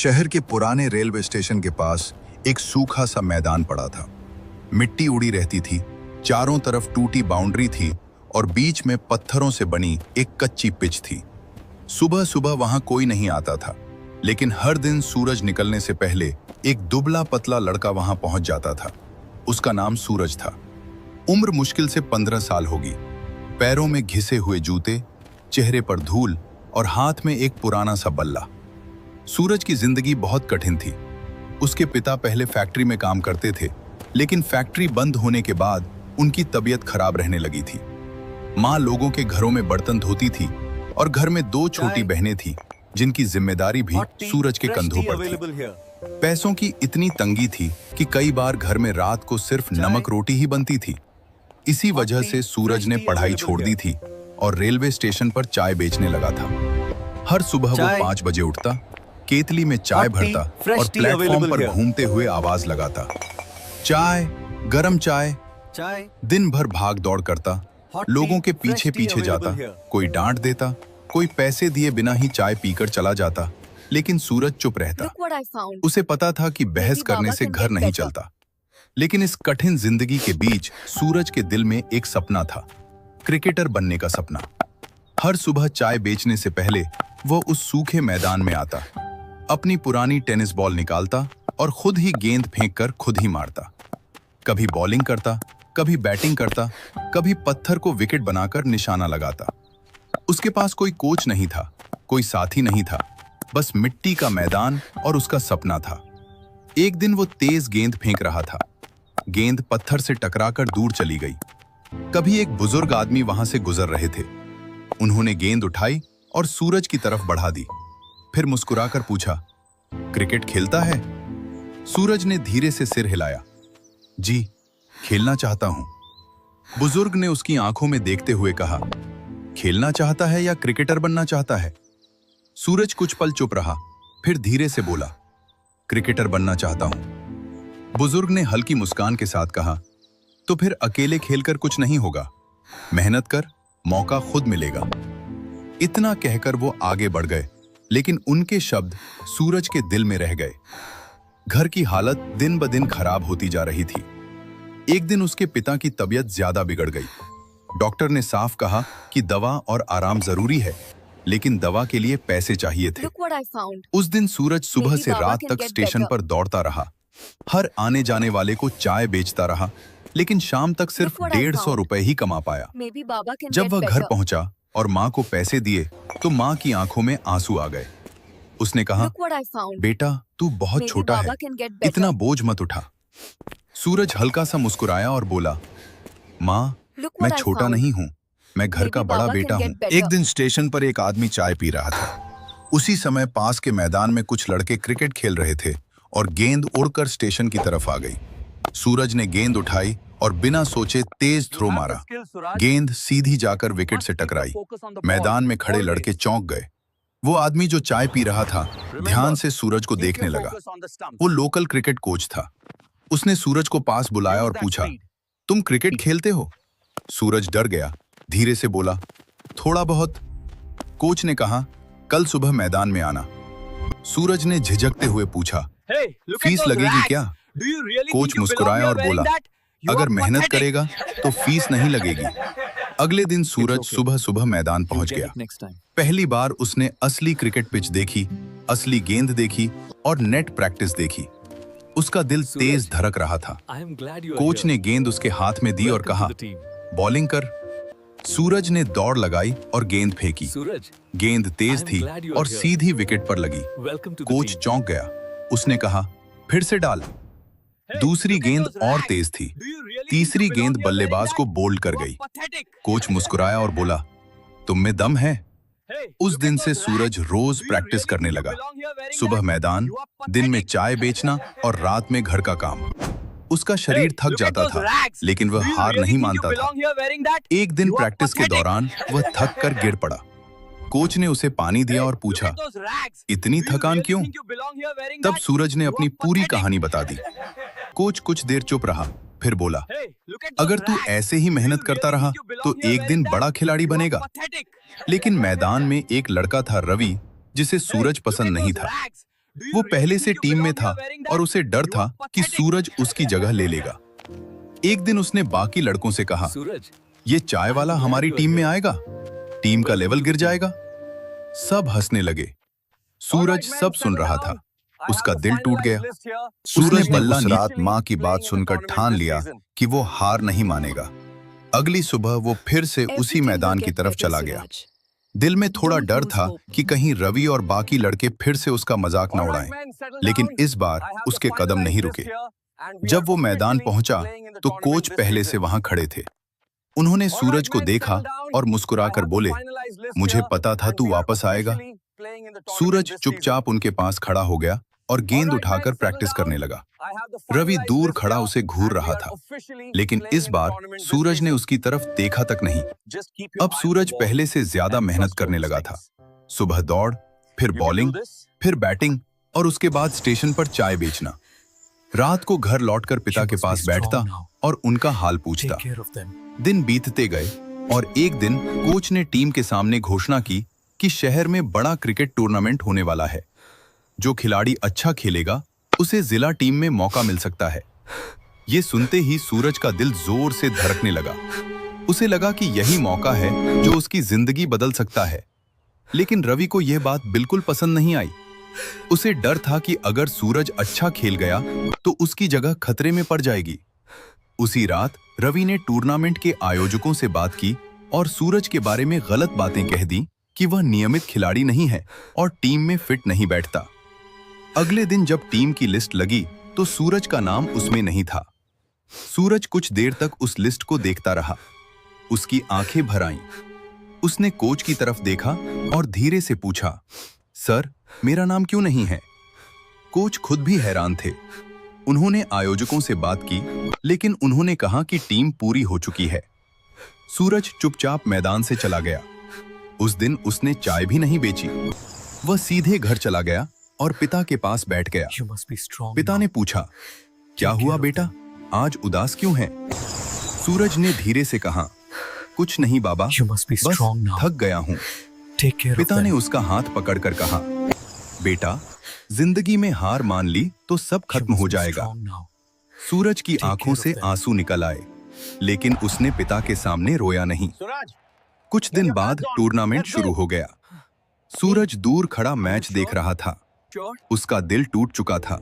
शहर के पुराने रेलवे स्टेशन के पास एक सूखा सा मैदान पड़ा था। मिट्टी उड़ी रहती थी, चारों तरफ टूटी बाउंड्री थी और बीच में पत्थरों से बनी एक कच्ची पिच थी। सुबह सुबह वहां कोई नहीं आता था, लेकिन हर दिन सूरज निकलने से पहले एक दुबला पतला लड़का वहां पहुंच जाता था। उसका नाम सूरज था। उम्र मुश्किल से 15 साल होगी। पैरों में घिसे हुए जूते, चेहरे पर धूल और हाथ में एक पुराना सा बल्ला। सूरज की जिंदगी बहुत कठिन थी। उसके पिता पहले फैक्ट्री में काम करते थे, लेकिन फैक्ट्री बंद होने के बाद उनकी तबीयत खराब रहने लगी थी। माँ लोगों के घरों में बर्तन धोती थी और घर में 2 छोटी बहनें थीं, जिनकी जिम्मेदारी भी सूरज के कंधों पर थी। पैसों की इतनी तंगी थी कि कई बार घर में रात को सिर्फ नमक रोटी ही बनती थी। इसी वजह से सूरज ने पढ़ाई छोड़ दी थी और रेलवे स्टेशन पर चाय बेचने लगा था। हर सुबह वो 5 बजे उठता, केतली में चाय भरता और प्लेटफॉर्म पर घूमते हुए आवाज लगाता, चाय, गरम चाय। दिन भर भाग दौड़ करता, लोगों के पीछे पीछे जाता, कोई डांट देता, कोई पैसे दिए बिना ही चाय पीकर चला जाता, लेकिन सूरज चुप रहता। उसे पता था कि बहस करने से घर नहीं चलता। लेकिन इस कठिन जिंदगी के बीच सूरज के दिल में एक सपना था, क्रिकेटर बनने का सपना। हर सुबह चाय बेचने से पहले वो उस सूखे मैदान में आता, अपनी पुरानी टेनिस बॉल निकालता और खुद ही गेंद फेंककर खुद ही मारता। कभी बॉलिंग करता, कभी बैटिंग करता, कभी पत्थर को विकेट बनाकर निशाना लगाता। उसके पास कोई कोच नहीं था, कोई साथी नहीं था, बस मिट्टी का मैदान और उसका सपना था। एक दिन वो तेज गेंद फेंक रहा था। गेंद पत्थर से टकराकर दूर चली गई। कभी एक बुजुर्ग आदमी वहां से गुजर रहे थे। उन्होंने गेंद उठाई और सूरज की तरफ बढ़ा दी, फिर मुस्कुराकर पूछा, क्रिकेट खेलता है? सूरज ने धीरे से सिर हिलाया, जी, खेलना चाहता हूं। बुजुर्ग ने उसकी आंखों में देखते हुए कहा, खेलना चाहता है या क्रिकेटर बनना चाहता है? सूरज कुछ पल चुप रहा, फिर धीरे से बोला, क्रिकेटर बनना चाहता हूं। बुजुर्ग ने हल्की मुस्कान के साथ कहा, तो फिर अकेले खेलकर कुछ नहीं होगा, मेहनत कर, मौका खुद मिलेगा। इतना कहकर वो आगे बढ़ गए, लेकिन उनके शब्द सूरज के दिल में रह गए। घर की हालत दिन ब दिन खराब होती जा रही थी। एक दिन उसके पिता की तबीयत ज्यादा बिगड़ गई। डॉक्टर ने साफ कहा कि दवा और आराम जरूरी है, लेकिन दवा के लिए पैसे चाहिए थे। उस दिन सूरज सुबह से रात तक स्टेशन पर दौड़ता रहा। हर आने जाने वाले को चाय बेचता रहा, लेकिन शाम तक सिर्फ 150 रुपए ही कमा पाया। जब वह घर पहुंचा और माँ को पैसे दिए, तो माँ की आंखों में आंसू आ गए। उसने कहा, बेटा, तू बहुत छोटा है, इतना बोझ मत उठा। सूरज हल्का सा मुस्कुराया और बोला, माँ, मैं छोटा नहीं हूँ, मैं घर का बड़ा बेटा हूँ। एक दिन स्टेशन पर एक आदमी चाय पी रहा था। उसी समय पास के मैदान में कुछ लड़के क्रिकेट खेल रहे थे और गेंद उड़कर स्टेशन की तरफ आ गई। सूरज ने गेंद उठाई और बिना सोचे तेज थ्रो मारा। गेंद सीधी जाकर विकेट से टकराई। मैदान में खड़े लड़के चौंक गए। वो आदमी जो चाय पी रहा था, ध्यान से सूरज को देखने लगा। वो लोकल क्रिकेट कोच था। उसने सूरज को पास बुलाया और पूछा, तुम क्रिकेट खेलते हो? सूरज डर गया, धीरे से बोला, थोड़ा बहुत। कोच ने कहा, कल सुबह मैदान में आना। सूरज ने झिझकते हुए पूछा, फीस लगेगी क्या? कोच मुस्कुराया और बोला, अगर मेहनत करेगा तो फीस नहीं लगेगी। अगले दिन सूरज सुबह सुबह मैदान पहुंच गया। पहली बार उसने असली क्रिकेट पिच देखी, असली गेंद देखी और नेट प्रैक्टिस देखी। उसका दिल तेज धड़क रहा था। कोच ने गेंद उसके हाथ में दी और कहा, बॉलिंग कर। सूरज ने दौड़ लगाई और गेंद फेंकी। गेंद तेज थी और सीधी विकेट पर लगी। कोच चौंक गया। उसने कहा, फिर से डाल। दूसरी गेंद और तेज थी। तीसरी गेंद बल्लेबाज को बोल्ड कर गई। कोच मुस्कुराया और बोला, तुम में दम है। उस दिन से सूरज रोज प्रैक्टिस करने लगा। सुबह मैदान, दिन में चाय बेचना और रात में घर का काम। उसका शरीर थक जाता था, लेकिन वह हार नहीं मानता था। एक दिन प्रैक्टिस के दौरान वह थक कर गिर पड़ा। कोच ने उसे पानी दिया और पूछा, इतनी थकान क्यों? तब सूरज ने अपनी पूरी कहानी बता दी। कोच कुछ देर चुप रहा, फिर बोला, अगर तू ऐसे ही मेहनत करता रहा तो एक दिन बड़ा खिलाड़ी बनेगा। लेकिन मैदान में एक लड़का था, रवि, जिसे सूरज पसंद नहीं था। वो पहले से टीम में था और उसे डर था कि सूरज उसकी जगह ले लेगा। एक दिन उसने बाकी लड़कों से कहा, सूरज, ये चाय वाला हमारी टीम में आएगा, टीम का लेवल गिर जाएगा। सब हंसने लगे। सूरज सब सुन रहा था, उसका दिल टूट गया। सूरज ने उस रात माँ की बात सुनकर ठान लिया कि वो हार नहीं मानेगा। अगली सुबह वो फिर से उसी मैदान की तरफ चला गया। दिल में थोड़ा डर था कि कहीं रवि और बाकी लड़के फिर से उसका मजाक न उड़ाएं, लेकिन इस बार उसके कदम नहीं रुके। जब वो मैदान पहुंचा तो कोच पहले से वहां खड़े थे। उन्होंने सूरज को देखा और मुस्कुराकर बोले, मुझे पता था तू वापस आएगा। सूरज चुपचाप उनके पास खड़ा हो गया और गेंद उठाकर प्रैक्टिस करने लगा। रवि दूर खड़ा उसे घूर रहा था, लेकिन इस बार सूरज ने उसकी तरफ देखा तक नहीं। अब सूरज पहले से ज्यादा मेहनत करने लगा था। सुबह दौड़, फिर बॉलिंग, फिर बैटिंग और उसके बाद स्टेशन पर चाय बेचना। रात को घर लौटकर पिता के पास बैठता और उनका हाल पूछता। दिन बीतते गए और एक दिन कोच ने टीम के सामने घोषणा की कि शहर में बड़ा क्रिकेट टूर्नामेंट होने वाला है। जो खिलाड़ी अच्छा खेलेगा उसे जिला टीम में मौका मिल सकता है। ये सुनते ही सूरज का दिल जोर से धड़कने लगा। उसे लगा कि यही मौका है जो उसकी जिंदगी बदल सकता है। लेकिन रवि को यह बात बिल्कुल पसंद नहीं आई। उसे डर था कि अगर सूरज अच्छा खेल गया तो उसकी जगह खतरे में पड़ जाएगी। उसी रात रवि ने टूर्नामेंट के आयोजकों से बात की और सूरज के बारे में गलत बातें कह दी कि वह नियमित खिलाड़ी नहीं है और टीम में फिट नहीं बैठता। अगले दिन जब टीम की लिस्ट लगी तो सूरज का नाम उसमें नहीं था। सूरज कुछ देर तक उस लिस्ट को देखता रहा। उसकी आंखें भर आईं। उसने कोच की तरफ देखा और धीरे से पूछा, सर, मेरा नाम क्यों नहीं है? कोच खुद भी हैरान थे। उन्होंने आयोजकों से बात की, लेकिन उन्होंने कहा कि टीम पूरी हो चुकी है। सूरज चुपचाप मैदान से चला गया। उस दिन उसने चाय भी नहीं बेची। वह सीधे घर चला गया और पिता के पास बैठ गया। पिता ने पूछा, क्या हुआ बेटा, आज उदास क्यों है? सूरज ने धीरे से कहा, कुछ नहीं बाबा, बस थक गया हूँ। पिता ने उसका हाथ पकड़कर कहा, बेटा, जिंदगी में हार मान ली तो सब खत्म हो जाएगा। सूरज की आंखों से आंसू निकल आए, लेकिन उसने पिता के सामने रोया नहीं। कुछ दिन बाद टूर्नामेंट शुरू हो गया। सूरज दूर खड़ा मैच देख रहा था। उसका दिल टूट चुका था,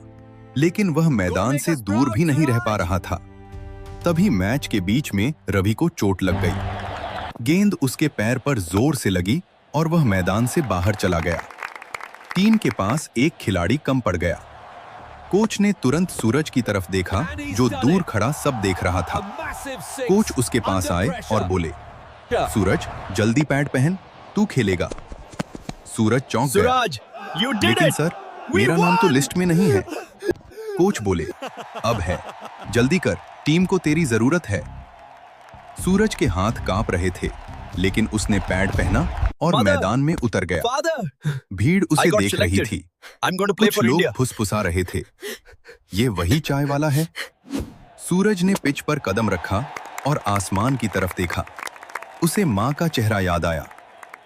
लेकिन वह मैदान से दूर भी नहीं रह पा रहा था। तभी मैच के बीच में रवि को चोट लग गई। गेंद उसके पैर पर जोर से लगी और वह मैदान से बाहर चला गया। टीम के पास एक खिलाड़ी कम पड़ गया। कोच ने तुरंत सूरज की तरफ देखा, जो दूर खड़ा सब देख रहा था। कोच उसके पास आए और बोले, सूरज, जल्दी पैड पहन, तू खेलेगा। सूरज चौंक गया। लेकिन सर, मेरा नाम तो लिस्ट में नहीं है। कोच बोले, अब है, जल्दी कर, टीम को तेरी जरूरत है। सूरज के हाथ कांप रहे थे, लेकिन उसने पैड पहना और मैदान में उतर गया। भीड़ उसे देख रही थी। कुछ लोग फुसफुसा रहे थे, ये वही चाय वाला है। सूरज ने पिच पर कदम रखा और आसमान की तरफ देखा। उसे माँ का चेहरा याद आया,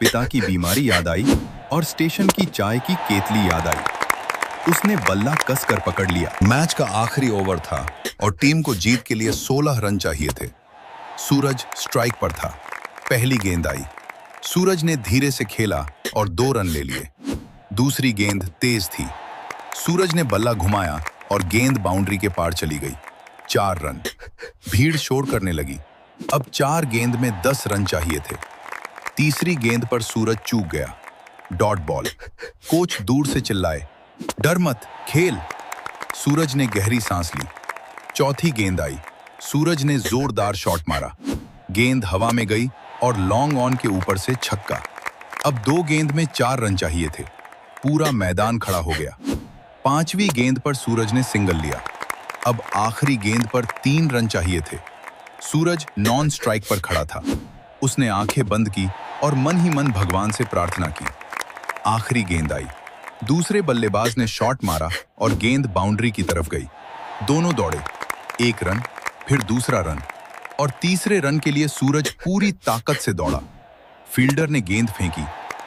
पिता की बीमारी याद आई और स्टेशन की चाय की केतली याद आई। उसने बल्ला कसकर पकड़ लिया। मैच का आखिरी ओवर था और टीम को जीत के लिए 16 रन चाहिए थे। सूरज स्ट्राइक पर था। पहली गेंद आई। सूरज ने धीरे से खेला और 2 रन ले लिए। दूसरी गेंद तेज थी। सूरज ने बल्ला घुमाया और गेंद बाउंड्री के पार चली गई। 4 रन। भीड़ शोर करने लगी। अब 4 गेंद में 10 रन चाहिए थे। तीसरी गेंद पर सूरज चूक गया। Dot ball. कोच दूर से चिल्लाए, डर मत, खेल। सूरज ने गहरी सांस ली। चौथी गेंद आई। सूरज ने जोरदार शॉट मारा। गेंद हवा में गई और लॉन्ग ऑन के ऊपर से छक्का। अब 2 गेंद में 4 रन चाहिए थे। पूरा मैदान खड़ा हो गया। 5वीं गेंद पर सूरज ने सिंगल लिया। अब आखिरी गेंद पर 3 रन चाहिए थे। सूरज नॉन स्ट्राइक पर खड़ा था। उसने आंखें बंद की और मन ही मन भगवान से प्रार्थना की। आखिरी गेंद आई। दूसरे बल्लेबाज ने शॉट मारा और गेंद बाउंड्री की तरफ गई। दोनों दौड़े। 1 रन, फिर दूसरा रन और तीसरे रन के लिए सूरज पूरी ताकत से दौड़ा। फील्डर ने गेंद फेंकी,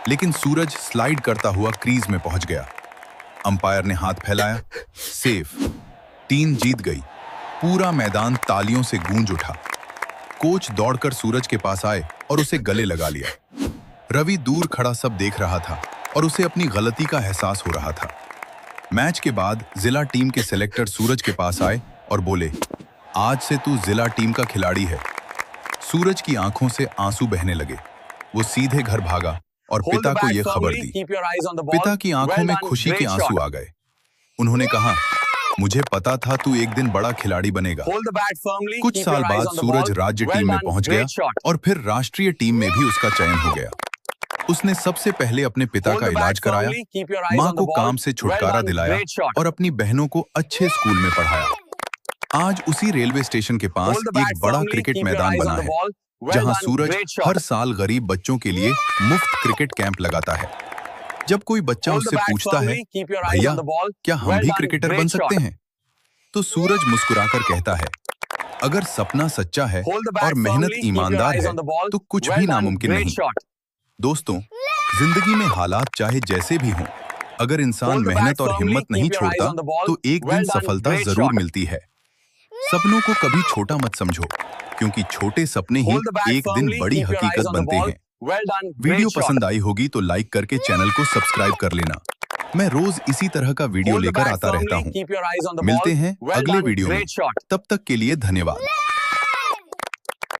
लेकिन सूरज स्लाइड करता हुआ क्रीज में पहुंच गया। अंपायर ने हाथ फैलाया। सेफ। टीम जीत गई। पूरा मैदान तालियों से गूंज उठा। कोच दौड़कर सूरज के पास आए और उसे गले लगा लिया। रवि दूर खड़ा सब देख रहा था और उसे अपनी गलती का एहसास हो रहा था। मैच के बाद जिला टीम के सिलेक्टर सूरज के पास आए और बोले, आज से तू जिला टीम का खिलाड़ी है। सूरज की आंखों से आंसू बहने लगे। वो सीधे घर भागा और पिता को यह खबर दी। पिता की आंखों में खुशी के आंसू आ गए। उन्होंने कहा, मुझे पता था तू एक दिन बड़ा खिलाड़ी बनेगा। कुछ साल बाद सूरज राज्य टीम में पहुंच गया और फिर राष्ट्रीय टीम में भी उसका चयन हो गया। उसने सबसे पहले अपने पिता का इलाज कराया, मां को काम से छुटकारा दिलाया और अपनी बहनों को अच्छे स्कूल में पढ़ाया। आज उसी रेलवे स्टेशन के पास एक बड़ा क्रिकेट मैदान बना है, जहां सूरज हर साल गरीब बच्चों के लिए मुफ्त क्रिकेट कैंप लगाता है। जब कोई बच्चा उससे पूछता है, भैया क्या हम भी क्रिकेटर बन सकते हैं, तो सूरज मुस्कुराकर कहता है, अगर सपना सच्चा है और मेहनत ईमानदार है तो कुछ भी नामुमकिन नहीं। दोस्तों, जिंदगी में हालात चाहे जैसे भी हों, अगर इंसान मेहनत और हिम्मत नहीं छोड़ता तो एक दिन सफलता जरूर मिलती है। सपनों को कभी छोटा मत समझो, क्योंकि छोटे सपने ही एक दिन बड़ी हकीकत बनते हैं। वीडियो पसंद आई होगी तो लाइक करके चैनल को सब्सक्राइब कर लेना। मैं रोज इसी तरह का वीडियो लेकर आता रहता हूँ। मिलते हैं अगले वीडियो में। तब तक के लिए धन्यवाद।